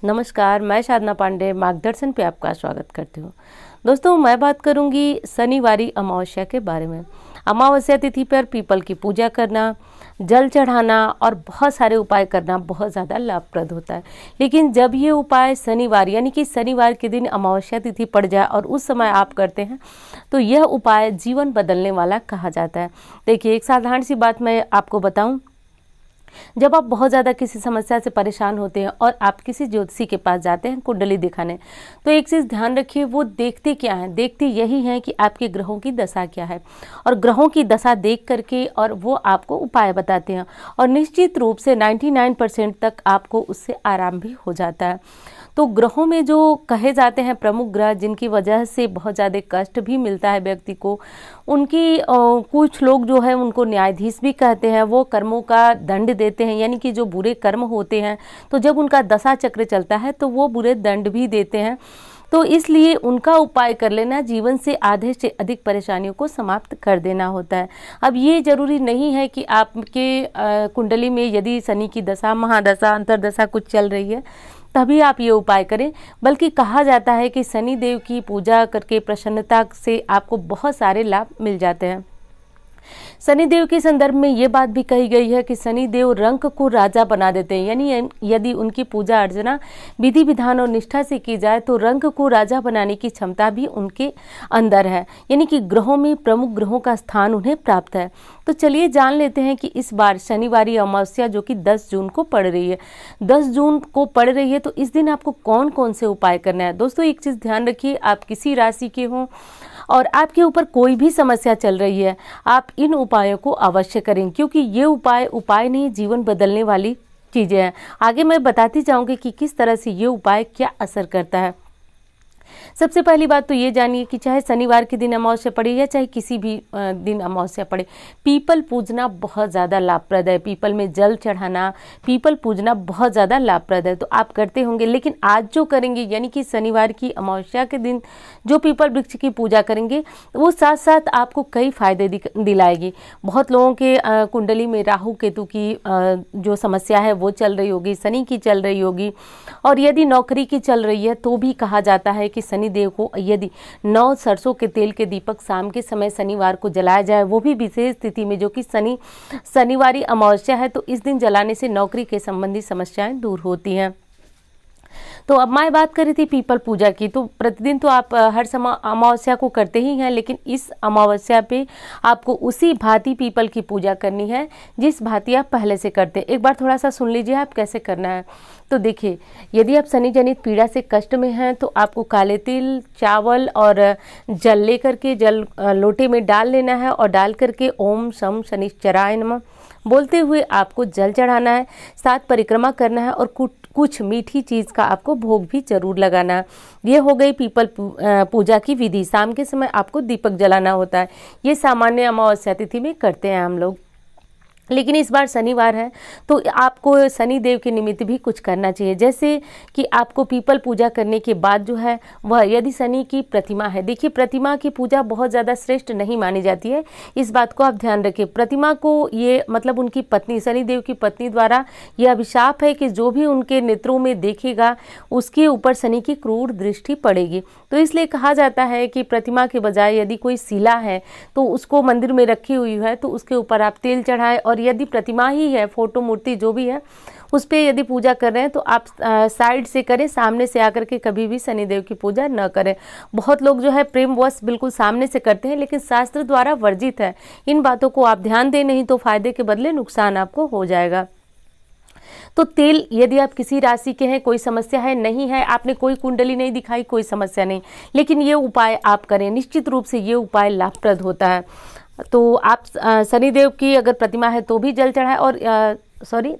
नमस्कार, मैं साधना पांडे मार्गदर्शन पे आपका स्वागत करती हूँ। दोस्तों, मैं बात करूँगी शनिवारी अमावस्या के बारे में। अमावस्या तिथि पर पीपल की पूजा करना, जल चढ़ाना और बहुत सारे उपाय करना बहुत ज़्यादा लाभप्रद होता है। लेकिन जब ये उपाय शनिवार यानी कि शनिवार के दिन अमावस्या तिथि पड़ जाए और उस समय आप करते हैं तो यह उपाय जीवन बदलने वाला कहा जाता है। देखिए, एक साधारण सी बात मैं आपको बताऊँ। जब आप बहुत ज़्यादा किसी समस्या से परेशान होते हैं और आप किसी ज्योतिषी के पास जाते हैं कुंडली दिखाने, तो एक चीज़ ध्यान रखिए, वो देखते क्या हैं? देखते यही हैं कि आपके ग्रहों की दशा क्या है, और ग्रहों की दशा देख करके और वो आपको उपाय बताते हैं, और निश्चित रूप से 99% तक आपको उससे आराम भी हो जाता है। तो ग्रहों में जो कहे जाते हैं प्रमुख ग्रह जिनकी वजह से बहुत ज़्यादा कष्ट भी मिलता है व्यक्ति को, उनकी कुछ लोग जो है उनको न्यायाधीश भी कहते हैं। वो कर्मों का दंड देते हैं, यानी कि जो बुरे कर्म होते हैं तो जब उनका दशा चक्र चलता है तो वो बुरे दंड भी देते हैं। तो इसलिए उनका उपाय कर लेना जीवन से आधे से अधिक परेशानियों को समाप्त कर देना होता है। अब ये जरूरी नहीं है कि आपके कुंडली में यदि शनि की दशा, महादशा, अंतरदशा कुछ चल रही है तभी आप ये उपाय करें, बल्कि कहा जाता है कि शनि देव की पूजा करके प्रसन्नता से आपको बहुत सारे लाभ मिल जाते हैं। शनि देव के संदर्भ में ये बात भी कही गई है कि शनि देव रंक को राजा बना देते हैं, यानी यदि उनकी पूजा अर्चना विधि विधान और निष्ठा से की जाए तो रंक को राजा बनाने की क्षमता भी उनके अंदर है, यानी कि ग्रहों में प्रमुख ग्रहों का स्थान उन्हें प्राप्त है। तो चलिए जान लेते हैं कि इस बार शनिवारी अमावस्या जो कि 10 जून को पड़ रही है, 10 जून को पड़ रही है, तो इस दिन आपको कौन कौन से उपाय करना है। दोस्तों, एक चीज़ ध्यान रखिए, आप किसी राशि के हों और आपके ऊपर कोई भी समस्या चल रही है, आप इन उपायों को अवश्य करें, क्योंकि ये उपाय नहीं, जीवन बदलने वाली चीज़ें हैं। आगे मैं बताती जाऊंगी कि किस तरह से ये उपाय क्या असर करता है। सबसे पहली बात तो ये जानिए कि चाहे शनिवार के दिन अमावस्या पड़े या चाहे किसी भी दिन अमावस्या पड़े, पीपल पूजना बहुत ज़्यादा लाभप्रद है। पीपल में जल चढ़ाना, पीपल पूजना बहुत ज़्यादा लाभप्रद है। तो आप करते होंगे, लेकिन आज जो करेंगे यानी कि शनिवार की अमावस्या के दिन जो पीपल वृक्ष की पूजा करेंगे वो साथ साथ आपको कई फायदे दिलाएगी। बहुत लोगों के कुंडली में राहु केतु की जो समस्या है वो चल रही होगी, शनि की चल रही होगी, और यदि नौकरी की चल रही है तो भी कहा जाता है कि शनि देव को यदि 9 सरसों के तेल के दीपक शाम के समय शनिवार को जलाया जाए, वो भी विशेष तिथि में जो कि शनिवारी अमावस्या है, तो इस दिन जलाने से नौकरी के संबंधी समस्याएं दूर होती हैं। तो अब मैं बात कर रही थी पीपल पूजा की। तो प्रतिदिन तो आप हर समय अमावस्या को करते ही हैं, लेकिन इस अमावस्या पे आपको उसी भांति पीपल की पूजा करनी है जिस भांति आप पहले से करते हैं। एक बार थोड़ा सा सुन लीजिए आप कैसे करना है। तो देखिए, यदि आप शनि जनित पीड़ा से कष्ट में हैं तो आपको काले तिल, चावल और जल लेकर के जल लोटे में डाल लेना है, और डाल करके ओम शम शनिश्चराय नमः बोलते हुए आपको जल चढ़ाना है, साथ परिक्रमा करना है, और कुछ मीठी चीज़ का आपको भोग भी जरूर लगाना है। ये हो गई पीपल पूजा की विधि। शाम के समय आपको दीपक जलाना होता है। ये सामान्य अमावस्या तिथि में करते हैं हम लोग, लेकिन इस बार शनिवार है तो आपको शनि देव के निमित्त भी कुछ करना चाहिए। जैसे कि आपको पीपल पूजा करने के बाद जो है वह, यदि शनि की प्रतिमा है, देखिए प्रतिमा की पूजा बहुत ज़्यादा श्रेष्ठ नहीं मानी जाती है, इस बात को आप ध्यान रखिए। प्रतिमा को ये मतलब उनकी पत्नी, शनि देव की पत्नी द्वारा यह अभिशाप है कि जो भी उनके नेत्रों में देखेगा उसके ऊपर शनि की क्रूर दृष्टि पड़ेगी। तो इसलिए कहा जाता है कि प्रतिमा के बजाय यदि कोई शिला है तो उसको मंदिर में रखी हुई है तो उसके ऊपर आप तेल चढ़ाएं, और यदि प्रतिमा ही है, फोटो मूर्ति जो भी है, उस पर यदि पूजा कर रहे हैं तो आप साइड से करें, सामने से आकर के कभी भी शनिदेव की पूजा न करें। बहुत लोग जो है प्रेमवश बिल्कुल सामने से करते हैं, लेकिन शास्त्र द्वारा वर्जित है। इन बातों को आप ध्यान दें, नहीं तो फायदे के बदले नुकसान आपको हो जाएगा। तो तेल, यदि आप किसी राशि के हैं, कोई समस्या है, नहीं है, आपने कोई कुंडली नहीं दिखाई, कोई समस्या नहीं, लेकिन ये उपाय आप करें, निश्चित रूप से ये उपाय लाभप्रद होता है। तो आप शनिदेव की अगर प्रतिमा है तो भी जल चढ़ाएं और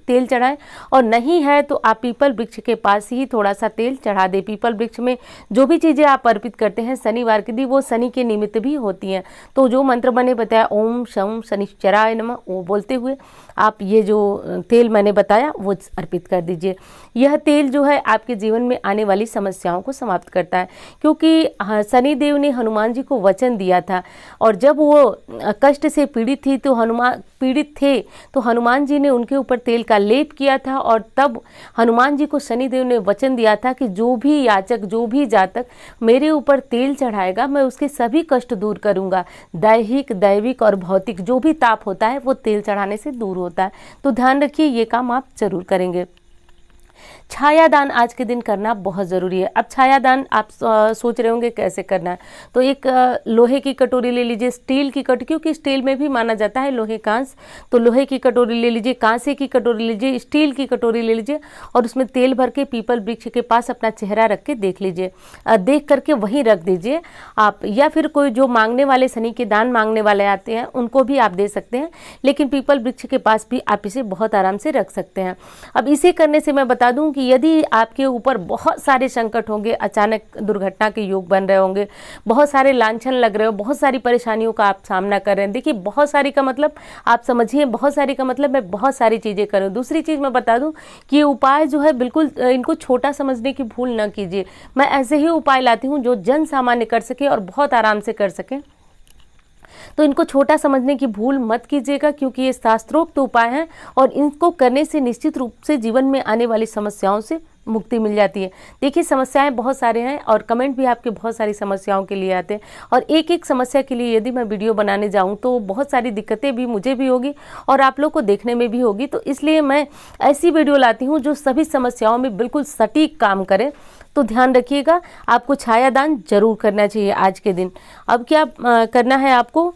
तेल चढ़ाएं, और नहीं है तो आप पीपल वृक्ष के पास ही थोड़ा सा तेल चढ़ा दें। पीपल वृक्ष में जो भी चीज़ें आप अर्पित करते हैं शनिवार के दिन वो शनि के निमित्त भी होती हैं। तो जो मंत्र मैंने बताया ओम शम शनिश्चराय नमः, वो बोलते हुए आप ये जो तेल मैंने बताया वो अर्पित कर दीजिए। यह तेल जो है आपके जीवन में आने वाली समस्याओं को समाप्त करता है, क्योंकि शनि देव ने हनुमान जी को वचन दिया था, और जब वो कष्ट से पीड़ित थी तो हनुमान पीड़ित थे तो हनुमान जी ने उनके ऊपर तेल का लेप किया था, और तब हनुमान जी को शनिदेव ने वचन दिया था कि जो भी याचक, जो भी जातक मेरे ऊपर तेल चढ़ाएगा मैं उसके सभी कष्ट दूर करूंगा। दैहिक, दैविक और भौतिक जो भी ताप होता है वो तेल चढ़ाने से दूर होता है। तो ध्यान रखिए, ये काम आप जरूर करेंगे। छायादान आज के दिन करना बहुत ज़रूरी है। अब छायादान आप सोच रहे होंगे कैसे करना है, तो एक लोहे की कटोरी ले लीजिए, स्टील की कटोरी, क्योंकि स्टील में भी माना जाता है लोहे कांस, तो लोहे की कटोरी ले लीजिए, कांसे की कटोरी लीजिए, स्टील की कटोरी ले लीजिए और उसमें तेल भर के पीपल वृक्ष के पास अपना चेहरा रख के देख लीजिए, देख करके वहीं रख दीजिए आप, या फिर कोई जो मांगने वाले, शनि के दान मांगने वाले आते हैं उनको भी आप दे सकते हैं, लेकिन पीपल वृक्ष के पास भी आप इसे बहुत आराम से रख सकते हैं। अब इसे करने से मैं बता दूं कि यदि आपके ऊपर बहुत सारे संकट होंगे, अचानक दुर्घटना के योग बन रहे होंगे, बहुत सारे लांछन लग रहे हो, बहुत सारी परेशानियों का आप सामना कर रहे हैं, देखिए बहुत सारी का मतलब आप समझिए, बहुत सारी का मतलब मैं बहुत सारी चीज़ें करूँ। दूसरी चीज़ मैं बता दूं कि ये उपाय जो है बिल्कुल इनको छोटा समझने की भूल न कीजिए। मैं ऐसे ही उपाय लाती हूँ जो जन सामान्य कर सके और बहुत आराम से कर सके, तो इनको छोटा समझने की भूल मत कीजिएगा, क्योंकि ये शास्त्रोक्त उपाय हैं और इनको करने से निश्चित रूप से जीवन में आने वाली समस्याओं से मुक्ति मिल जाती है। देखिए समस्याएं बहुत सारे हैं और कमेंट भी आपके बहुत सारी समस्याओं के लिए आते हैं, और एक एक समस्या के लिए यदि मैं वीडियो बनाने जाऊं तो बहुत सारी दिक्कतें भी मुझे भी होगी और आप लोग को देखने में भी होगी, तो इसलिए मैं ऐसी वीडियो लाती हूं जो सभी समस्याओं में बिल्कुल सटीक काम करे। तो ध्यान रखिएगा, आपको छायादान जरूर करना चाहिए आज के दिन। अब क्या करना है आपको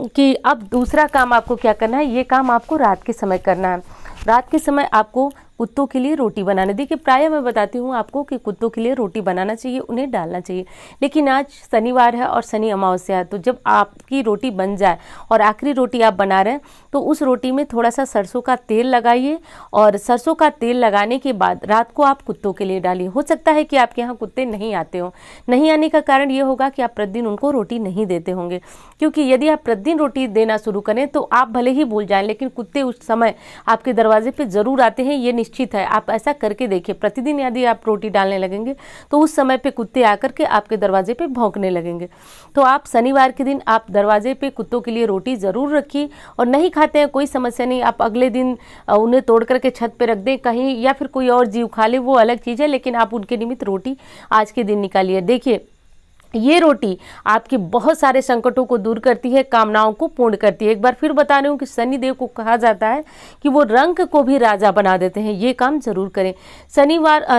कि अब दूसरा काम आपको क्या करना है, ये काम आपको रात के समय करना है। रात के समय आपको कुत्तों के लिए रोटी बनाना। देखिए प्राय मैं बताती हूँ आपको कि कुत्तों के लिए रोटी बनाना चाहिए, उन्हें डालना चाहिए, लेकिन आज शनिवार है और शनि अमावस्या है, तो जब आपकी रोटी बन जाए और आखिरी रोटी आप बना रहे हैं तो उस रोटी में थोड़ा सा सरसों का तेल लगाइए, और सरसों का तेल लगाने के बाद रात को आप कुत्तों के लिए डालिए। हो सकता है कि आपके यहाँ कुत्ते नहीं आते हो, नहीं आने का कारण ये होगा कि आप प्रतिदिन उनको रोटी नहीं देते होंगे, क्योंकि यदि आप प्रतिदिन रोटी देना शुरू करें तो आप भले ही भूल जाएं, लेकिन कुत्ते उस समय आपके दरवाजे पे जरूर आते हैं, ये निश्चित है। आप ऐसा करके देखिए, प्रतिदिन यदि आप रोटी डालने लगेंगे तो उस समय पे कुत्ते आकर के आपके दरवाजे पे भौंकने लगेंगे। तो आप शनिवार के दिन आप दरवाजे पे कुत्तों के लिए रोटी जरूर रखिए, और नहीं खाते हैं कोई समस्या नहीं, आप अगले दिन उन्हें तोड़ करके छत पे रख दें कहीं, या फिर कोई और जीव खा ले, वो अलग चीज़ है, लेकिन आप उनके निमित्त रोटी आज के दिन निकालिए। देखिए ये रोटी आपके बहुत सारे संकटों को दूर करती है, कामनाओं को पूर्ण करती है। एक बार फिर बता रही हूँ कि शनिदेव को कहा जाता है कि वो रंक को भी राजा बना देते हैं, ये काम जरूर करें।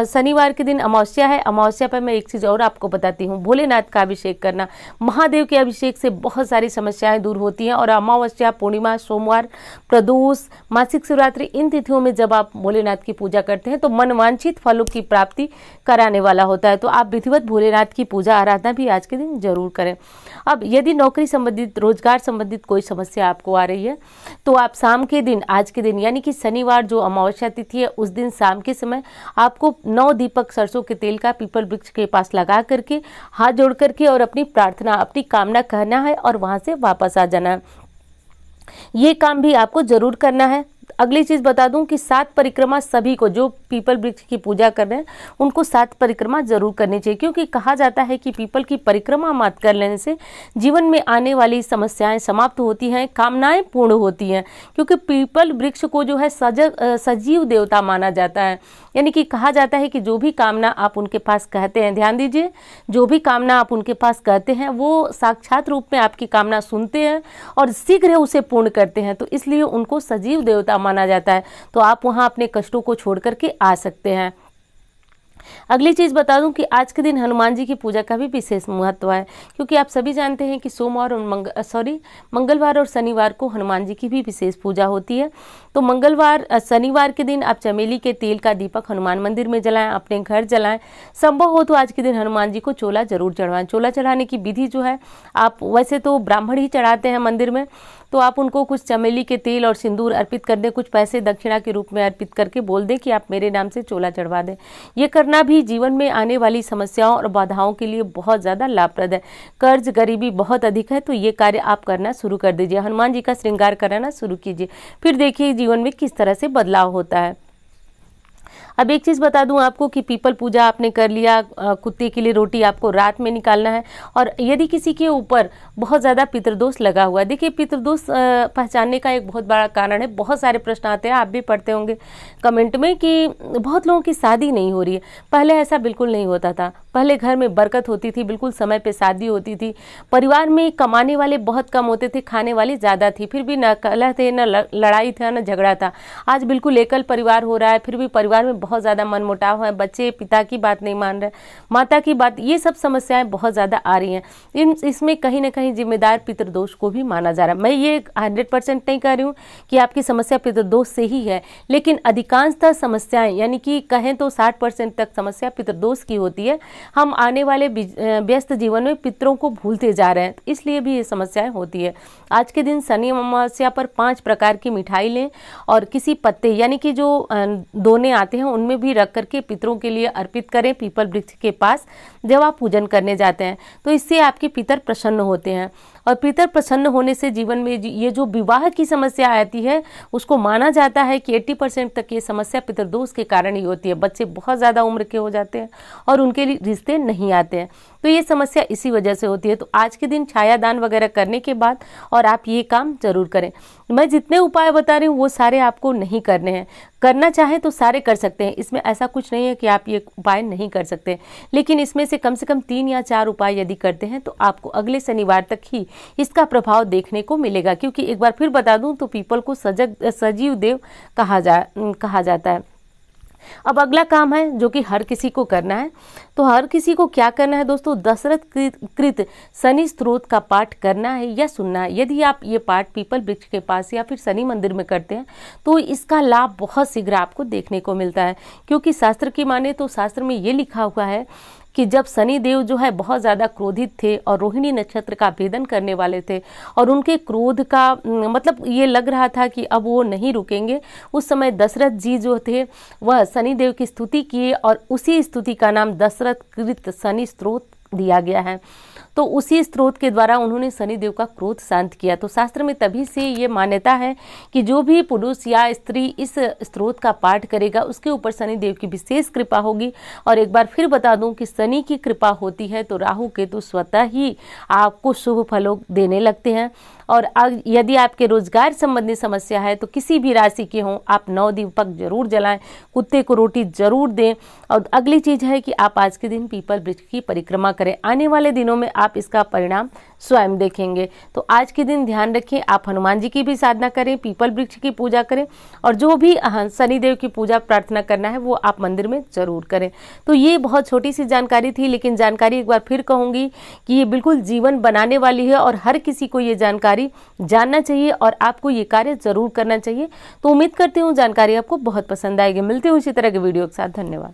शनिवार के दिन अमावस्या है, अमावस्या पर मैं एक चीज़ और आपको बताती हूँ, भोलेनाथ का अभिषेक करना। महादेव के अभिषेक से बहुत सारी समस्याएं दूर होती हैं, और अमावस्या, पूर्णिमा, सोमवार, प्रदोष, मासिक शिवरात्रि, इन तिथियों में जब आप भोलेनाथ की पूजा करते हैं तो मनवांछित फलों की प्राप्ति कराने वाला होता है। तो आप विधिवत भोलेनाथ की पूजा आराधना भी आज के दिन जरूर करें। अब यदि नौकरी संबंधित, रोजगार संबंधित कोई समस्या आपको आ रही है तो आप शाम के दिन, आज के दिन यानी कि शनिवार जो अमावस्या तिथि है उस दिन शाम के समय आपको 9 दीपक सरसों के तेल का पीपल वृक्ष के पास लगा करके हाथ जोड़ करके और अपनी प्रार्थना, अपनी कामना कहना है और वहां से वापस आ जाना है। ये काम भी आपको जरूर करना है। अगली चीज बता दूं कि 7 परिक्रमा सभी को, जो पीपल वृक्ष की पूजा कर रहे हैं उनको 7 परिक्रमा जरूर करनी चाहिए, क्योंकि कहा जाता है कि पीपल की परिक्रमा मत कर लेने से जीवन में आने वाली समस्याएं समाप्त होती हैं, कामनाएं पूर्ण होती हैं, क्योंकि पीपल वृक्ष को जो है सजीव देवता माना जाता है। यानी कि कहा जाता है कि जो भी कामना आप उनके पास कहते हैं, ध्यान दीजिए, जो भी कामना आप उनके पास कहते हैं वो साक्षात रूप में आपकी कामना सुनते हैं और शीघ्र उसे पूर्ण करते हैं, तो इसलिए उनको सजीव देवता माना जाता है। तो आप वहां अपने कष्टों को छोड़ करके आ सकते हैं। अगली चीज बता दूं कि आज के दिन हनुमान जी की पूजा का भी विशेष महत्व है, क्योंकि आप सभी जानते हैं कि सोमवार और मंगलवार और शनिवार को हनुमान जी की भी विशेष पूजा होती है। तो शनिवार के दिन आप चमेली के तेल का दीपक हनुमान मंदिर में जलाएं, अपने घर जलाएं। संभव हो तो आज के दिन हनुमान जी को चोला जरूर चढ़वाएं। चोला चढ़ाने की विधि जो है, आप वैसे तो ब्राह्मण ही चढ़ाते हैं मंदिर में, तो आप उनको कुछ चमेली के तेल और सिंदूर अर्पित कर दें, कुछ पैसे दक्षिणा के रूप में अर्पित करके बोल दें कि आप मेरे नाम से चोला चढ़वा दें। ये करना भी जीवन में आने वाली समस्याओं और बाधाओं के लिए बहुत ज़्यादा लाभप्रद है। कर्ज, गरीबी बहुत अधिक है, तो ये कार्य आप करना शुरू कर दीजिए, हनुमान जी का श्रृंगार कराना शुरू कीजिए, फिर देखिए जीवन में किस तरह से बदलाव होता है। अब एक चीज़ बता दूं आपको कि पीपल पूजा आपने कर लिया, कुत्ते के लिए रोटी आपको रात में निकालना है। और यदि किसी के ऊपर बहुत ज़्यादा पितृदोष लगा हुआ है, देखिए पितृदोष पहचानने का एक बहुत बड़ा कारण है। बहुत सारे प्रश्न आते हैं, आप भी पढ़ते होंगे कमेंट में कि बहुत लोगों की शादी नहीं हो रही है। पहले ऐसा बिल्कुल नहीं होता था, पहले घर में बरकत होती थी, बिल्कुल समय पे शादी होती थी, परिवार में कमाने वाले बहुत कम होते थे, खाने वाले ज़्यादा थी, फिर भी न कलह थे, न लड़ाई था, न झगड़ा था। आज बिल्कुल एकल परिवार हो रहा है, फिर भी परिवार में बहुत ज़्यादा मनमुटाव है, बच्चे पिता की बात नहीं मान रहे, माता की बात, ये सब समस्याएं बहुत ज़्यादा आ रही हैं। इसमें कहीं ना कहीं जिम्मेदार पितृदोष को भी माना जा रहा है। मैं ये 100% नहीं कह रही हूँ कि आपकी समस्या पितृदोष से ही है, लेकिन अधिकांशतः समस्याएं, यानी कि कहें तो 60% तक समस्या पितृदोष की होती है। हम आने वाले व्यस्त जीवन में पितरों को भूलते जा रहे हैं, इसलिए भी ये समस्याएं होती है। आज के दिन शनि अमावस्या पर 5 प्रकार की मिठाई लें और किसी पत्ते, यानी कि जो दोने आते हैं, उनमें भी रख करके पितरों के लिए अर्पित करें पीपल वृक्ष के पास जब आप पूजन करने जाते हैं। तो इससे आपके पितर प्रसन्न होते हैं, और पितर प्रसन्न होने से जीवन में ये जो विवाह की समस्या आती है, उसको माना जाता है कि 80% तक ये समस्या पितृदोष के कारण ही होती है। बच्चे बहुत ज़्यादा उम्र के हो जाते हैं और उनके लिए रिश्ते नहीं आते हैं, तो ये समस्या इसी वजह से होती है। तो आज के दिन छाया दान वगैरह करने के बाद और आप ये काम जरूर करें। मैं जितने उपाय बता रही हूँ वो सारे आपको नहीं करने हैं, करना चाहें तो सारे कर सकते हैं, इसमें ऐसा कुछ नहीं है कि आप ये उपाय नहीं कर सकते, लेकिन इसमें से कम 3 या 4 उपाय यदि करते हैं तो आपको अगले शनिवार तक ही इसका प्रभाव देखने को मिलेगा। क्योंकि एक बार फिर बता दूं तो पीपल को सजीव देव कहा जाता है। अब अगला काम है जो कि हर किसी को करना है। तो हर किसी को क्या करना है दोस्तों, दशरथ कृत शनि स्तोत्र का पाठ करना है या सुनना है। यदि आप ये पाठ पीपल वृक्ष के पास या फिर शनि मंदिर में करते हैं तो इसका लाभ बहुत शीघ्र आपको देखने को मिलता है। क्योंकि शास्त्र की माने तो शास्त्र में ये लिखा हुआ है कि जब शनि देव जो है बहुत ज़्यादा क्रोधित थे और रोहिणी नक्षत्र का भेदन करने वाले थे और उनके क्रोध का मतलब ये लग रहा था कि अब वो नहीं रुकेंगे, उस समय दशरथ जी जो थे वह शनि देव की स्तुति किए और उसी स्तुति का नाम दशरथ कृत शनि स्तोत्र दिया गया है। तो उसी स्त्रोत के द्वारा उन्होंने शनिदेव का क्रोध शांत किया। तो शास्त्र में तभी से ये मान्यता है कि जो भी पुरुष या स्त्री इस स्त्रोत का पाठ करेगा उसके ऊपर शनिदेव की विशेष कृपा होगी। और एक बार फिर बता दूं कि शनि की कृपा होती है तो राहु केतु स्वतः ही आपको शुभ फलों देने लगते हैं। और यदि आपके रोजगार संबंधी समस्या है तो किसी भी राशि के हों, आप 9 दीपक जरूर जलाएं, कुत्ते को रोटी जरूर दें। और अगली चीज है कि आप आज के दिन पीपल वृक्ष की परिक्रमा करें। आने वाले दिनों में आप इसका परिणाम स्वयं देखेंगे। तो आज के दिन ध्यान रखें, आप हनुमान जी की भी साधना करें, पीपल वृक्ष की पूजा करें और जो भी शनिदेव की पूजा प्रार्थना करना है वो आप मंदिर में जरूर करें। तो ये बहुत छोटी सी जानकारी थी, लेकिन जानकारी एक बार फिर कहूंगी कि ये बिल्कुल जीवन बनाने वाली है और हर किसी को ये जानकारी जानना चाहिए और आपको ये कार्य जरूर करना चाहिए। तो उम्मीद करती हूँ जानकारी आपको बहुत पसंद आएगी। मिलती हूँ इसी तरह के वीडियो के साथ। धन्यवाद।